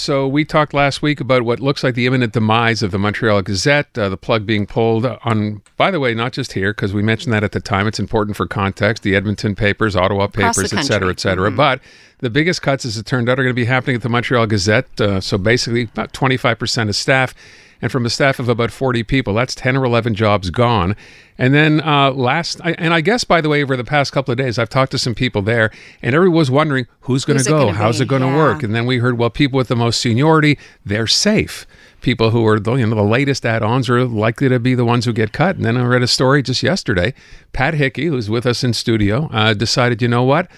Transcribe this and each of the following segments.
So we talked last week about what looks like the imminent demise of the Montreal Gazette, the plug being pulled on, by the way, not just here, because we mentioned that at the time. It's important for context. The Edmonton papers, Ottawa papers, et cetera, et cetera. Mm-hmm. But the biggest cuts, as it turned out, are going to be happening at the Montreal Gazette. So basically about 25% of staff. And from a staff of about 40 people, that's 10 or 11 jobs gone. And then I guess, by the way, over the past couple of days, I've talked to some people there, and everyone was wondering, who's going to go? How's it going to work? And then we heard, well, people with the most seniority, they're safe. People who are the latest add-ons are likely to be the ones who get cut. And then I read a story just yesterday. Pat Hickey, who's with us in studio, decided, you know what?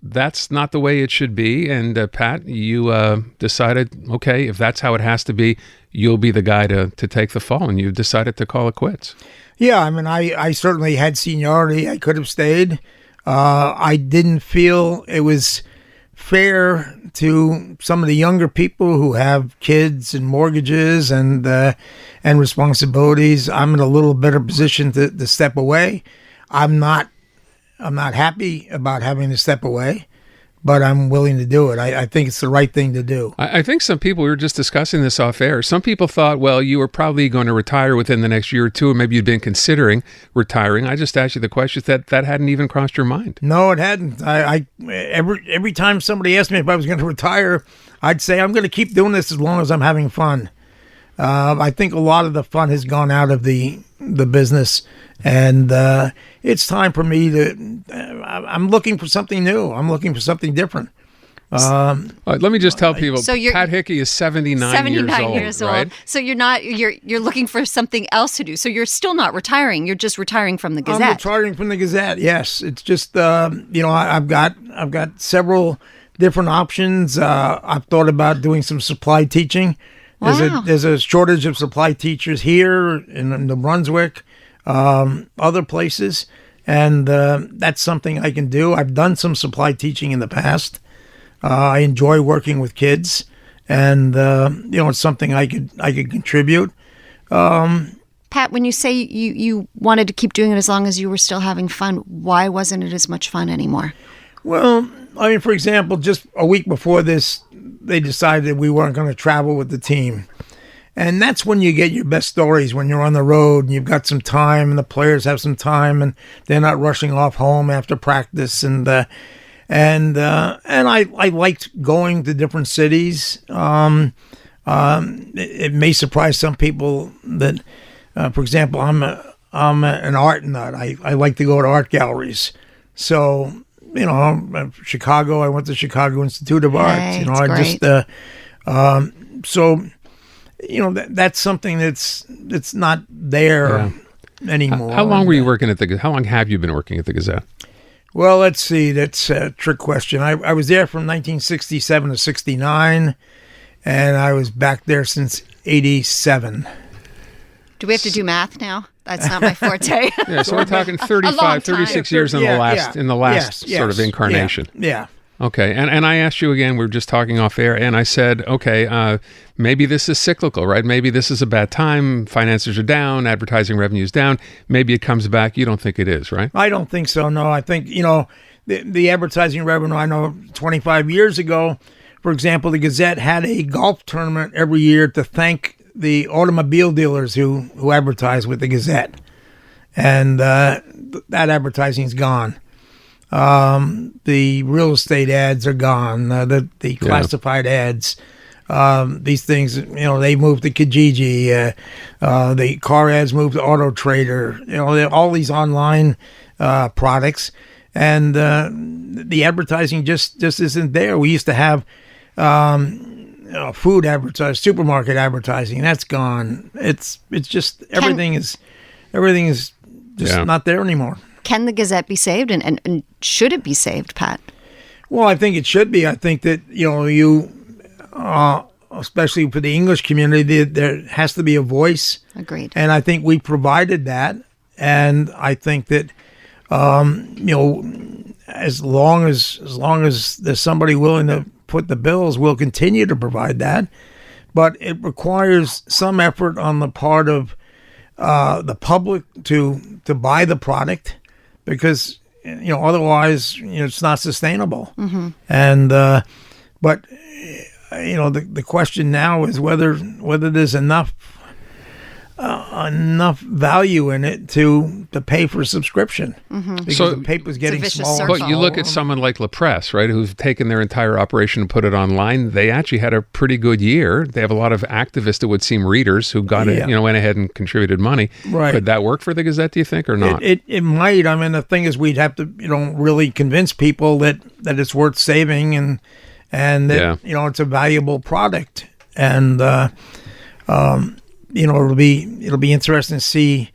That's not the way it should be. And Pat, you decided, okay, if that's how it has to be, you'll be the guy to take the fall, and you decided to call it quits. Yeah, I mean, I certainly had seniority. I could have stayed. I didn't feel it was fair to some of the younger people who have kids and mortgages and responsibilities. I'm in a little better position to step away. I'm not happy about having to step away, but I'm willing to do it. I think it's the right thing to do. I think some people, we were just discussing this off air, some people thought, well, you were probably going to retire within the next year or two, or maybe you'd been considering retiring. I just asked you the question that hadn't even crossed your mind. No, it hadn't. Every time somebody asked me if I was going to retire, I'd say I'm going to keep doing this as long as I'm having fun. I think a lot of the fun has gone out of the business, and it's time for me to. I'm looking for something new. I'm looking for something different. Let me just tell people. So Pat Hickey is 79 years old. Right? So you're not. You're looking for something else to do. So you're still not retiring. You're just retiring from the Gazette. I'm retiring from the Gazette. Yes, it's just I've got several different options. I've thought about doing some supply teaching. Wow. There's a shortage of supply teachers here in New Brunswick, other places, and that's something I can do. I've done some supply teaching in the past. I enjoy working with kids, and it's something I could contribute. Pat, when you say you wanted to keep doing it as long as you were still having fun, why wasn't it as much fun anymore? Well, I mean, for example, just a week before this, they decided we weren't going to travel with the team. And that's when you get your best stories, when you're on the road and you've got some time and the players have some time and they're not rushing off home after practice. And I liked going to different cities. It may surprise some people that, for example, I'm an art nut. I like to go to art galleries. So, Chicago, I went to Chicago Institute of Arts. Great. That's something that's not there anymore. How long were you working at How long have you been working at the Gazette? Well, let's see. That's a trick question. I was there from 1967 to 69, and I was back there since 87. Do we have to do math now? That's not my forte. Yeah, so we're talking 35, 36 years in the last sort of incarnation. Yeah. Okay, and I asked you again, we were just talking off air, and I said, okay, maybe this is cyclical, right? Maybe this is a bad time, finances are down, advertising revenue's down, maybe it comes back. You don't think it is, right? I don't think so, no. I think, the advertising revenue, I know 25 years ago, for example, the Gazette had a golf tournament every year to thank the automobile dealers who advertise with the Gazette. And that advertising's gone. The real estate ads are gone. The classified ads, these things, they moved to Kijiji. The car ads moved to Auto Trader. All these online products, and the advertising just isn't there. We used to have food advertising, supermarket advertising. That's gone. It's just everything is just not there anymore. Can the Gazette be saved, and should it be saved, Pat? Well, I think it should be. I think that, you, especially for the English community, there has to be a voice. Agreed. And I think we provided that. And I think that, as long as there's somebody willing to put the bills, we'll continue to provide that. But it requires some effort on the part of the public to buy the product, because otherwise it's not sustainable. Mm-hmm. And but the question now is whether there's enough value in it to pay for a subscription, because the paper's getting smaller. But you look at someone like La Presse, right, who's taken their entire operation and put it online. They actually had a pretty good year. They have a lot of activists, it would seem, readers who got it, went ahead and contributed money. Right. Could that work for the Gazette, do you think, or not? It might. I mean, the thing is, we'd have to really convince people that it's worth saving and that it's a valuable product, and it'll be interesting to see,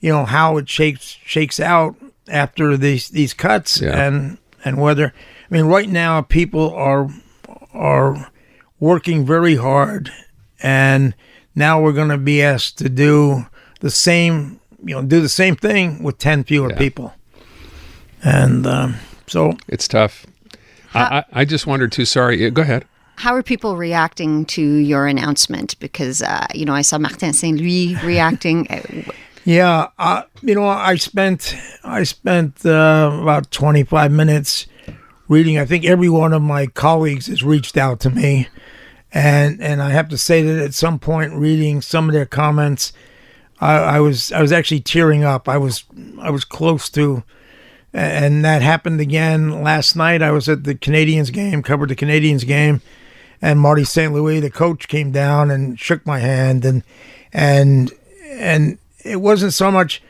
how it shakes out after these cuts, and whether, right now people are working very hard, and now we're going to be asked to do the same thing with 10 fewer people, and so it's tough. I just wondered too. Sorry, go ahead. How are people reacting to your announcement? Because, I saw Martin Saint-Louis reacting. Yeah, I spent about 25 minutes reading. I think every one of my colleagues has reached out to me. And I have to say that at some point, reading some of their comments, I was actually tearing up. I was close to, and that happened again last night. I was at the Canadiens game, covered the Canadiens game. And Marty St. Louis, the coach, came down and shook my hand, and it wasn't so much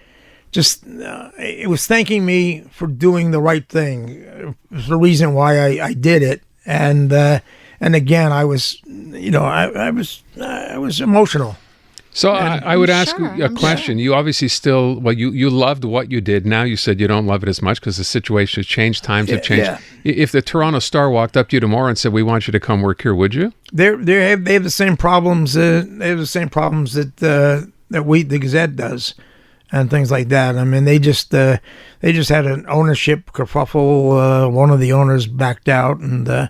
just it was thanking me for doing the right thing. It was the reason why I did it, and again I was I was emotional. So I would ask you a question. Sure. You obviously still, you loved what you did. Now you said you don't love it as much because the situation has changed, times have changed. Yeah. If the Toronto Star walked up to you tomorrow and said, "We want you to come work here," would you? They have the same problems. They have the same problems that the Gazette does, and things like that. I mean, they just had an ownership kerfuffle. One of the owners backed out, and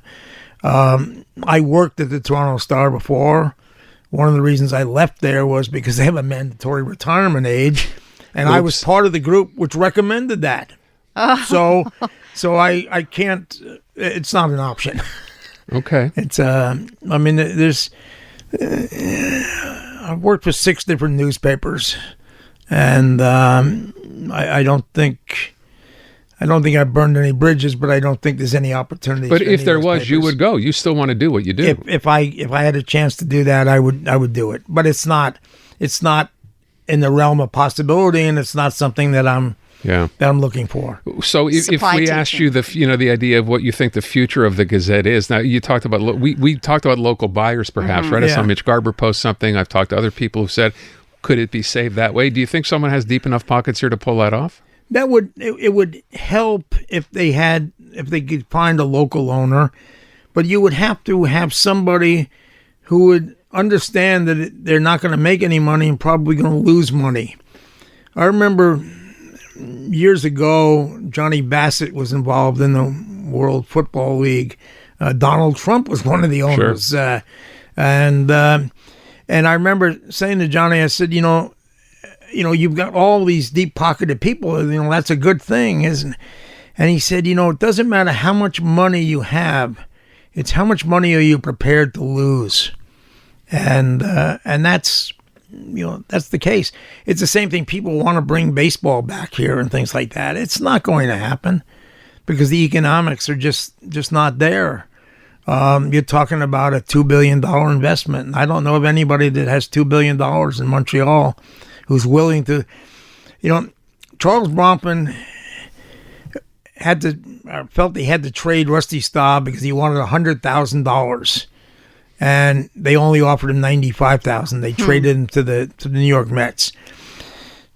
I worked at the Toronto Star before. One of the reasons I left there was because they have a mandatory retirement age, and I was part of the group which recommended that. So I can't. It's not an option. Okay. It's there's. I've worked for 6 different newspapers, and I don't think I burned any bridges, but I don't think there's any opportunity. But if there was, you would go. You still want to do what you do. If I had a chance to do that, I would do it. But it's not in the realm of possibility, and it's not something that I'm looking for. So if we asked you the idea of what you think the future of the Gazette is, now you talked about we talked about local buyers, perhaps, right? I saw Mitch Garber post something. I've talked to other people who said, could it be saved that way? Do you think someone has deep enough pockets here to pull that off? That would help if they could find a local owner, but you would have to have somebody who would understand that they're not going to make any money and probably going to lose money. I remember years ago, Johnny Bassett was involved in the World Football League. Donald Trump was one of the owners, sure. And I remember saying to Johnny, I said, you've got all these deep-pocketed people. That's a good thing, isn't it? And he said, it doesn't matter how much money you have. It's how much money are you prepared to lose. And that's, that's the case. It's the same thing. People want to bring baseball back here and things like that. It's not going to happen because the economics are just not there. You're talking about a $2 billion investment. And I don't know of anybody that has $2 billion in Montreal who's willing to, Charles Bronfman felt he had to trade Rusty Staub because he wanted $100,000, and they only offered him $95,000. They traded him to the New York Mets.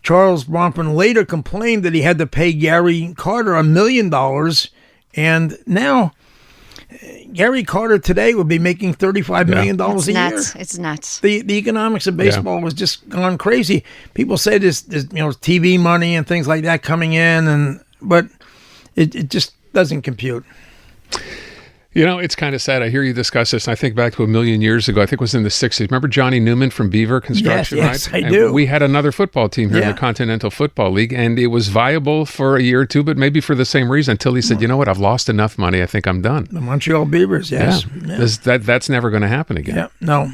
Charles Bronfman later complained that he had to pay Gary Carter $1 million, and now Gary Carter today would be making $35 million a year. It's nuts. The economics of baseball was just gone crazy. People say there's TV money and things like that coming in, but it just doesn't compute. You know, it's kind of sad. I hear you discuss this, and I think back to a million years ago. I think it was in the 60s. Remember Johnny Newman from Beaver Construction, yes, right? I do. We had another football team here in the Continental Football League, and it was viable for a year or two, but maybe for the same reason, until he said, you know what, I've lost enough money. I think I'm done. The Montreal Beavers, yes. Yeah. That's never going to happen again. Yeah, no.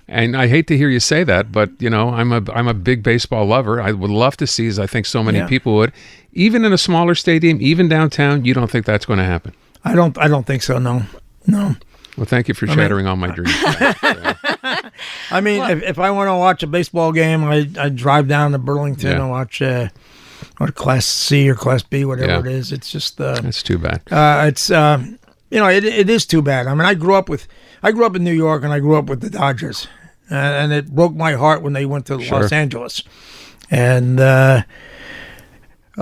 And I hate to hear you say that, but, you know, I'm a big baseball lover. I would love to see, as I think so many people would, even in a smaller stadium, even downtown, you don't think that's going to happen? I don't think so, no. No. Well, thank you for shattering all my dreams. I mean, if I want to watch a baseball game, I drive down to Burlington and watch or Class C or Class B, whatever it is. It's just it's too bad. It's it is too bad. I mean, I grew up in New York, and I grew up with the Dodgers, and it broke my heart when they went to Los Angeles, and.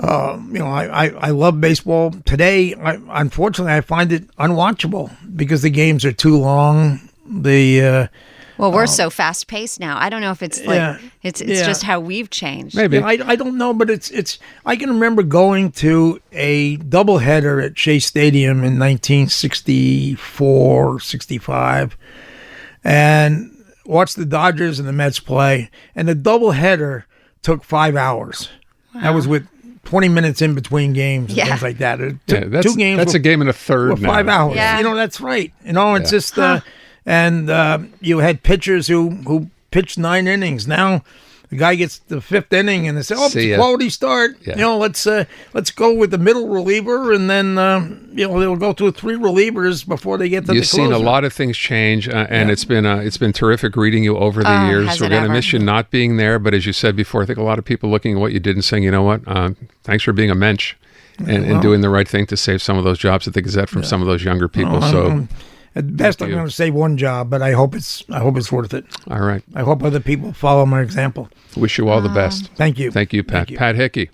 I love baseball. Today, unfortunately, I find it unwatchable because the games are too long. We're so fast paced now. I don't know if it's like it's just how we've changed. Maybe I don't know, but it's. I can remember going to a doubleheader at Shea Stadium in 1964, 65, and watched the Dodgers and the Mets play. And the doubleheader took 5 hours. Wow. That was with 20 minutes in between games and things like that. Two games. That's a game and a third. 5 hours. Yeah. That's right. It's just and you had pitchers who pitched 9 innings. Now the guy gets the 5th inning and they say, it's a quality start. Yeah. Let's go with the middle reliever, and then they'll go through 3 relievers before they get to the closer. You've seen a lot of things change, and it's been terrific reading you over the years. We're going to miss you not being there, but as you said before, I think a lot of people looking at what you did and saying, you know what, thanks for being a mensch and doing the right thing to save some of those jobs at the Gazette from some of those younger people. At best, I'm going to say one job, but I hope it's worth it. All right. I hope other people follow my example. Wish you all the best. Thank you. Thank you, Pat. Pat Hickey.